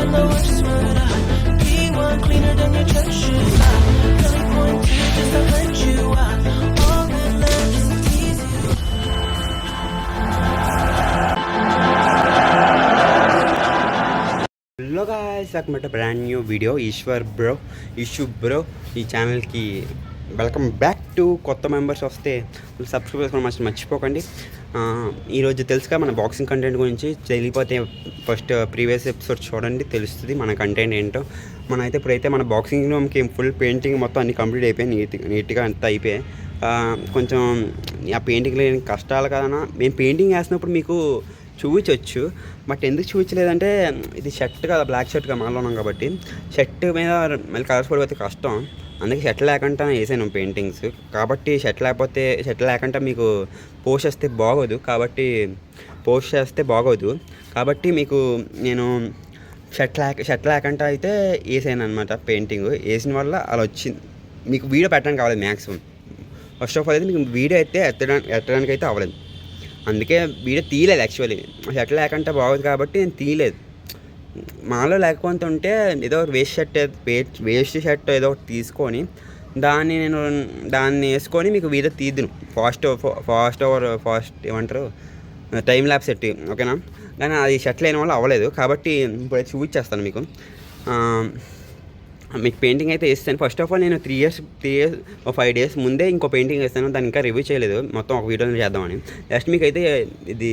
even the worst would I be one cleaner than your church shoes. I really point to just to hurt you. All that left is to tease you. Hello guys, నాకు brand new video issue bro ఈ ఛానల్కి welcome back to. కొత్త members వస్తే subscribe చేసుకోవడం మర్చిపోకండి. ఈరోజు తెలుసుగా మన బాక్సింగ్ కంటెంట్ గురించి తెలియకపోతే ఫస్ట్ ప్రీవియస్ ఎపిసోడ్ చూడండి, తెలుస్తుంది మన కంటెంట్ ఏంటో. ఇప్పుడైతే మన బాక్సింగ్ రూమ్కి ఫుల్ పెయింటింగ్ మొత్తం అన్ని కంప్లీట్ అయిపోయాయి, నీట్గా అంతా అయిపోయాయి. కొంచెం ఆ పెయింటింగ్ లేని కష్టాలు కదన్నా, మేము పెయింటింగ్ వేసినప్పుడు మీకు చూపించవచ్చు. బట్ ఎందుకు చూపించలేదంటే ఇది షర్ట్ కదా, బ్లాక్ షర్ట్గా మాలో ఉన్నాం కాబట్టి షర్ట్ మీద మళ్ళీ కలర్స్ పడిపోతే కష్టం. అందుకే షర్ట్ లేకుండా వేసాను పెయింటింగ్స్. కాబట్టి షర్ట్ లేకుండా మీకు పోస్ట్ చేస్తే బాగోదు కాబట్టి మీకు నేను షర్ట్ లేకుండా అయితే వేసాను అనమాట. పెయింటింగ్ వేసిన వల్ల అలా వచ్చింది. మీకు వీడియో పెట్టడానికి కావాలి మ్యాక్సిమం. ఫస్ట్ ఆఫ్ ఆల్ అయితే మీకు వీడియో అయితే ఎత్తడానికి అయితే అవ్వలేదు, అందుకే వీడియో తీయలేదు. యాక్చువల్లీ షర్ట్ లేకుండా బాగోదు కాబట్టి నేను తీయలేదు. మాలో లేకపోతే ఉంటే ఏదో వేస్ట్ షర్ట్ ఏదో ఒకటి తీసుకొని దాన్ని వేసుకొని మీకు వీడియో తీద్దును. ఫాస్ట్ ఏమంటారు, టైం ల్యాప్స్ సెట్, ఓకేనా. కానీ అది షర్ట్ లేని వల్ల అవ్వలేదు కాబట్టి ఇప్పుడైతే చూపించేస్తాను మీకు పెయింటింగ్ అయితే వేస్తాను. ఫస్ట్ ఆఫ్ ఆల్ నేను 3 ఇయర్స్ 5 డేస్ ముందే ఇంకో పెయింటింగ్ వేస్తాను, దాన్ని ఇంకా రివ్యూ చేయలేదు, మొత్తం ఒక వీడియోలో చేద్దామని. జస్ట్ మీకు అయితే ఇది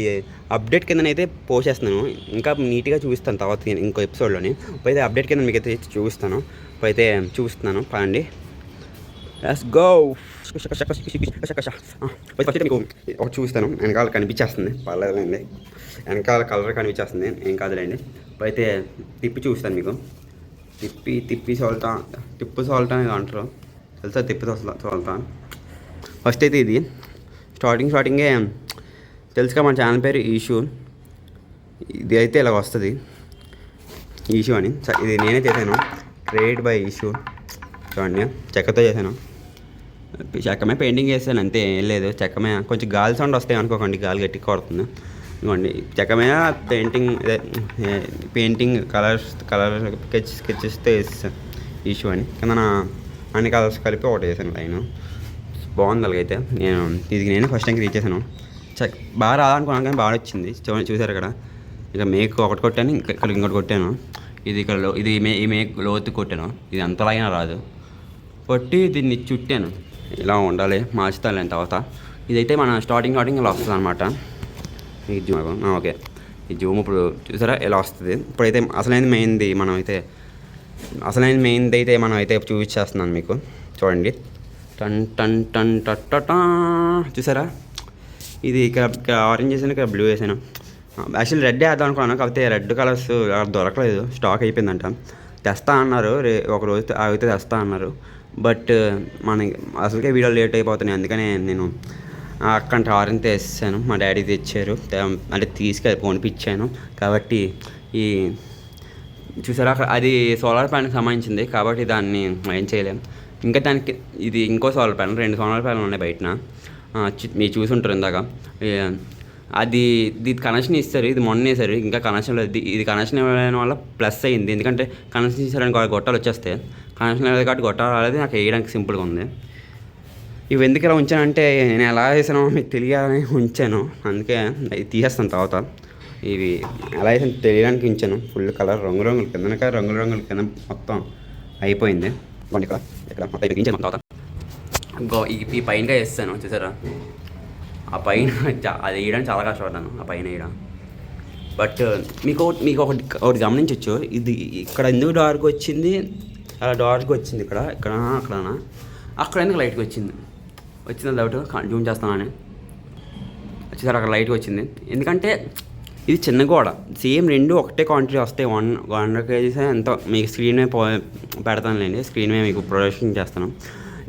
అప్డేట్ కిందనైతే పోస్ట్ చేస్తున్నాను, ఇంకా నీట్గా చూపిస్తాను తర్వాత ఇంకో ఎపిసోడ్లోని. ఇప్పుడైతే అప్డేట్ కింద మీకు అయితే చూపిస్తాను. ఇప్పుడైతే చూపిస్తున్నాను, పదండి, లెట్స్ గో. ఫస్ట్ మీకు ఒకటి చూపిస్తాను, వెనకాల కనిపించేస్తుంది, పర్లేదులేండి, వెనకాల కలర్ కనిపించేస్తుంది, ఏం కాదులేండి. ఇప్పుడైతే తిప్పి చూపిస్తాను మీకు. తిప్పి సాల్ట్ అనేది అంటారు, తెలుసా? సాల్ట్. ఫస్ట్ అయితే ఇది స్టార్టింగే తెలుసుగా, మన ఛానల్ పేరు ఇష్యూ. ఇది అయితే ఇలా వస్తుంది, ఇష్యూ అని. ఇది నేనే చేశాను, క్రియేట్ బై ఇష్యూ. చూడండి, చెక్కతో చేశాను, చెక్కమే పెయింటింగ్ చేశాను, అంతే, ఏం లేదు. చెక్కమే కొంచెం గాలి సౌండ్ వస్తాయి అనుకోకండి, గాలి గట్టి కొడుతుంది. ఇవ్వండి, చెక్క మీద పెయింటింగ్ కలర్ స్కెచెస్తో వేస్తాను ఇష్యూ అని. కింద అన్ని కలర్స్ కలిపి ఒకటి వేసాను లైన్. బాగుంది. అలాగైతే నేను ఫస్ట్ టైంకి తీసేసాను. బాగా రాదనుకున్నాను కానీ బాగా వచ్చింది. చూసారు ఇక్కడ, ఇక మేక్ ఒకటి కొట్టాను, ఇక్కడ ఇంకోటి కొట్టాను. ఇది ఈ మేక్ లోతు కొట్టాను, ఇది అంతలాగినా రాదు. కొట్టి దీన్ని చుట్టాను. ఇలా ఉండాలి, మార్చుతాను తర్వాత. ఇదైతే మన స్టార్టింగ్ ఇలా వస్తుంది అనమాట. ఈ జూమ్, ఓకే, ఈ జూమ్ ఇప్పుడు చూసారా ఎలా వస్తుంది. ఇప్పుడైతే అసలైన మెయిన్ది మనం అయితే చూపించేస్తున్నాను మీకు. చూడండి, టన్ చూసారా? ఇది ఇక్కడ ఆరెంజ్ వేసాను, ఇక్కడ బ్లూ వేసాను. యాక్చువల్లీ రెడ్ వేద్దాం అనుకున్నాను, కాకపోతే రెడ్ కలర్స్ దొరకలేదు, స్టాక్ అయిపోయిందంట. తెస్తా అన్నారు, ఒకరోజు అయితే తెస్తా అన్నారు. బట్ అసలుకే వీడియో లేట్ అయిపోతున్నాయి, అందుకనే నేను అక్కడ ఆరెంజ్ తెచ్చాను, మా డాడీ తెచ్చారు, అంటే తీసుకెళ్ళి కొనిపించాను. కాబట్టి ఈ చూసారా, అది సోలార్ ప్యానల్కి సంబంధించింది కాబట్టి దాన్ని ఏం చేయలేము. ఇంకా దానికి ఇది ఇంకో సోలార్ ప్యానల్, 2 సోలార్ ప్యానల్ ఉన్నాయి బయటన, మీరు చూసుంటారు ఇందాక. ఇది కనెక్షన్ ఇస్తారు, ఇది మొన్న వేసారు, ఇంకా కనెక్షన్ లేదు. ఇది కనెక్షన్ ఇవ్వడం వల్ల ప్లస్ అయింది, ఎందుకంటే కనెక్షన్ ఇచ్చారని గొట్టాలు వచ్చేస్తాయి. కనెక్షన్ లేదు కాబట్టి గొట్టాలు రాలేదు, నాకు వేయడానికి సింపుల్గా ఉంది. ఇవి ఎందుకు ఇలా ఉంచానంటే నేను ఎలా వేసానో మీకు తెలియాలని ఉంచాను, అందుకే ఇది తీసేస్తాను తర్వాత. ఇవి ఎలా వేసాను తెలియడానికి ఉంచాను. ఫుల్ కలర్ రంగులు కింద మొత్తం అయిపోయింది. ఇక్కడ మొత్తం వేయించాను తర్వాత. ఈ పైనగా వేస్తాను, చూసారా? ఆ పైన అది వేయడానికి చాలా కష్టపడ్డాను, ఆ పైన వేయడం. బట్ మీకు ఒకటి గమనించవచ్చు, ఇది ఇక్కడ ఎందుకు డార్క్ వచ్చింది, అలా డార్క్ వచ్చింది ఇక్కడ అక్కడ ఎందుకు లైట్గా వచ్చింది డౌట్. జూమ్ చేస్తానని వచ్చేసరి అక్కడ లైట్గా వచ్చింది, ఎందుకంటే ఇది చిన్న గోడ, సేమ్ 2 ఒకటే క్వాంటిటీ వస్తాయి. 100 kgs ఎంతో మీకు స్క్రీన్ మీద పెడతానులేండి, స్క్రీన్ మీద మీకు ప్రొడక్షన్ చేస్తాను.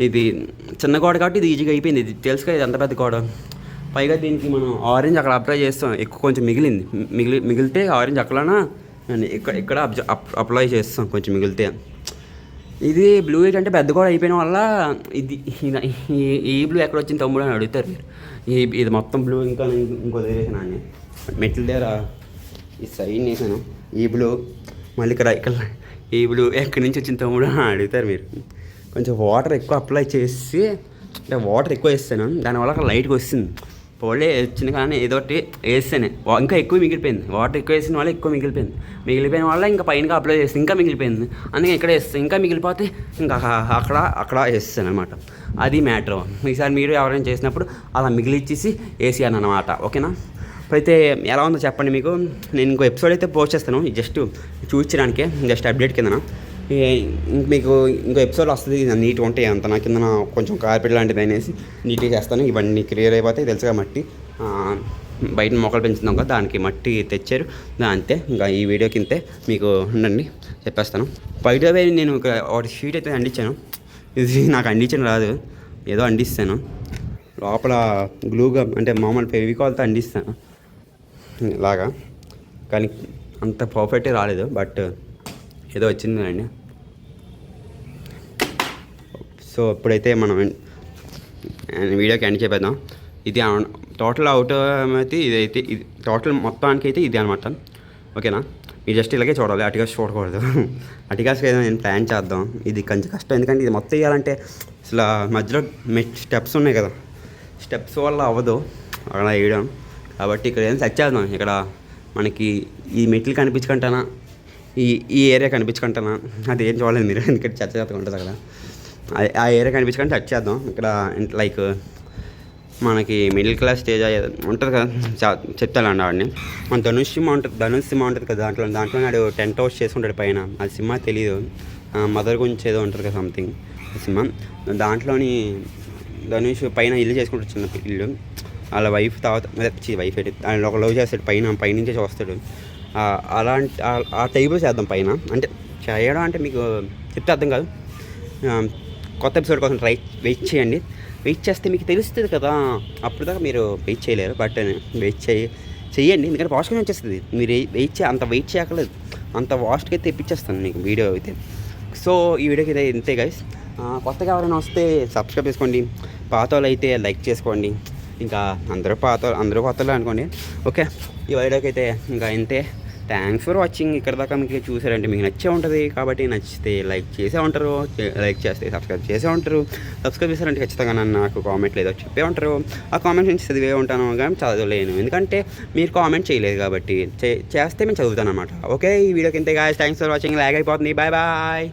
ఇది చిన్న గోడ కాబట్టి ఇది ఈజీగా అయిపోయింది. ఇది తెలుసుగా, ఇది ఎంత పెద్ద గోడ. పైగా దీనికి మనం ఆరెంజ్ అక్కడ అప్లై చేస్తాం, ఎక్కువ కొంచెం మిగిలితే ఆరెంజ్ అక్కడనా ఇక్కడ అప్లై చేస్తాం కొంచెం మిగిలితే. ఇది బ్లూ ఏంటంటే పెద్ద కూడా అయిపోయిన వల్ల ఈ బ్లూ ఎక్కడ వచ్చింది తమ్ముడు అని అడుగుతారు మీరు. ఇది మొత్తం బ్లూ, ఇంకో వేసాను అని మెట్ల దగ్గర ఈ సైడ్ వేసాను. ఈ బ్లూ మళ్ళీ ఇక్కడ ఇప్పుడు ఎక్కడి నుంచి వచ్చిన తమ్ముడు అని అడుగుతారు మీరు. కొంచెం వాటర్ ఎక్కువ అప్లై చేసి అంటే వాటర్ ఎక్కువ వేస్తాను, దానివల్ల అక్కడ లైట్గా వస్తుంది. పోలే వచ్చింది కానీ ఏదో ఒకటి వేస్తేనే ఇంకా ఎక్కువ మిగిలిపోయింది. వాటర్ ఎక్కువ వేసిన వల్ల ఎక్కువ మిగిలిపోయిన వల్ల ఇంకా పైన అప్లై చేస్తే ఇంకా మిగిలిపోయింది. అందుకే ఇక్కడ వేస్తాను, ఇంకా మిగిలిపోతే ఇంకా అక్కడ వేస్తాను అనమాట. అది మ్యాటర్. ఈసారి మీరు ఎవరైనా చేసినప్పుడు అలా మిగిలిచ్చేసి వేసాను అనమాట. ఓకేనా? అయితే ఎలా ఉందో చెప్పండి. మీకు నేను ఇంకో ఎపిసోడ్ అయితే పోస్ట్ చేస్తాను, జస్ట్ చూపించడానికే, జస్ట్ అప్డేట్ కిందన. మీకు ఇంకో ఎపిసోడ్ వస్తుంది, నీట్గా ఉంటాయి అంత. నా కింద కొంచెం కార్పెట్ లాంటిది అనేసి నీట్గా చేస్తాను. ఇవన్నీ క్లియర్ అయిపోతాయి. తెలుసుగా మట్టి బయట మొక్కలు పెంచుతాం కదా, దానికి మట్టి తెచ్చారు. అంతే. ఇంకా ఈ వీడియోకి ఇంతే. మీకు ఉండండి చెప్పేస్తాను. బయట నేను ఒకటి షీట్ అయితే అందించాను. ఇది నాకు అందించడం రాదు, ఏదో అందిస్తాను. లోపల గ్లూగా అంటే మామూలు ఫెవికాల్తో అందిస్తాను ఇలాగా, కానీ అంత పర్ఫెక్టే రాలేదు, బట్ ఏదో వచ్చిందండి. సో ఇప్పుడైతే మనం వీడియోకి ఎండ్ చెప్పేద్దాం. ఇది టోటల్ అవుట్ అయితే ఇదైతే ఇది టోటల్ మొత్తానికి అయితే ఇది అనమాట. ఓకేనా? మీరు జస్ట్ ఇలాగే చూడాలి, అటుకాస్ చూడకూడదు. అటుకాస్కి ఏదైనా నేను ప్లాన్ చేద్దాం. ఇది కొంచెం కష్టం, ఎందుకంటే ఇది మొత్తం వేయాలంటే అసలు మధ్యలో స్టెప్స్ ఉన్నాయి కదా, స్టెప్స్ వల్ల అవ్వదు అక్కడ వేయడం. కాబట్టి ఇక్కడ ఏదైనా సెట్ చేద్దాం. ఇక్కడ మనకి ఈ మెట్లు కనిపించుకుంటానా, ఈ ఏరియా కనిపించుకుంటానా, అది ఏం చూడలేదు మీరు, ఎందుకంటే చెత్త ఉంటుంది అక్కడ. ఆ ఏరియా కనిపించుకుంటే సెట్ చేద్దాం. ఇక్కడ లైక్ మనకి మిడిల్ క్లాస్ స్టేజ్ ఉంటుంది కదా, చెప్తానండి ఆవిడని. మన ధనుష్ సినిమా ఉంటుంది కదా, దాంట్లో నాడు టెంట్ హౌస్ చేసుకుంటాడు పైన. అది సినిమా తెలీదు, మదర్ గురించి ఏదో ఉంటుంది కదా సంథింగ్ సినిమా. దాంట్లోని ధనుష్ పైన ఇల్లు చేసుకుంటాడు, చిన్న ఇల్లు. వాళ్ళ వైఫ్ తర్వాత వైఫ్ ఆయన ఒక లవ్ చేస్తాడు, పైనుంచే చూస్తాడు. అలాంటి ఆ టైపులో చేద్దాం పైన. అంటే చేయడం అంటే మీకు చెప్తే అర్థం కాదు. కొత్త ఎపిసోడ్ కోసం వెయిట్ చేయండి. వెయిట్ చేస్తే మీకు తెలుస్తుంది కదా, అప్పుడు దాకా మీరు వెయిట్ చేయలేరు. బట్ వెయిట్ చెయ్యండి, ఎందుకంటే వాష్గా వచ్చేస్తుంది. మీరు అంత వెయిట్ చేయక్కర్లేదు, అంత వాష్గా అయితే తెప్పించేస్తాను మీకు వీడియో అయితే. సో ఈ వీడియోకి అయితే ఇంతే గైస్. కొత్తగా ఎవరైనా వస్తే సబ్స్క్రైబ్ చేసుకోండి, పాత వాళ్ళు అయితే లైక్ చేసుకోండి. ఇంకా అందరూ కొత్తలో అనుకోండి. ఓకే, ఈ వీడియోకి అయితే ఇంకా ఇంతే. Thanks for watching. ఇక్కడ దాకా మీకు చూసారంటే మీకు నచ్చే ఉంటుంది. కాబట్టి నచ్చితే లైక్ చేసే ఉంటారు, లైక్ చేస్తే సబ్స్క్రైబ్ చేసే ఉంటారు. సబ్స్క్రైబ్ చేశారంటే ఖచ్చితంగా నాకు కామెంట్లు ఏదో చెప్పే ఉంటారు. ఆ కామెంట్ నుంచి చదివే ఉంటాను, కానీ చదవలేను, ఎందుకంటే మీరు కామెంట్ చేయలేదు కాబట్టి. చేస్తే మేము చదువుతాను అనమాట. ఓకే, ఈ వీడియోకి ఇంతే గాయ్స్. Thanks for watching. లాగ్ అయిపోతుంది. Bye bye.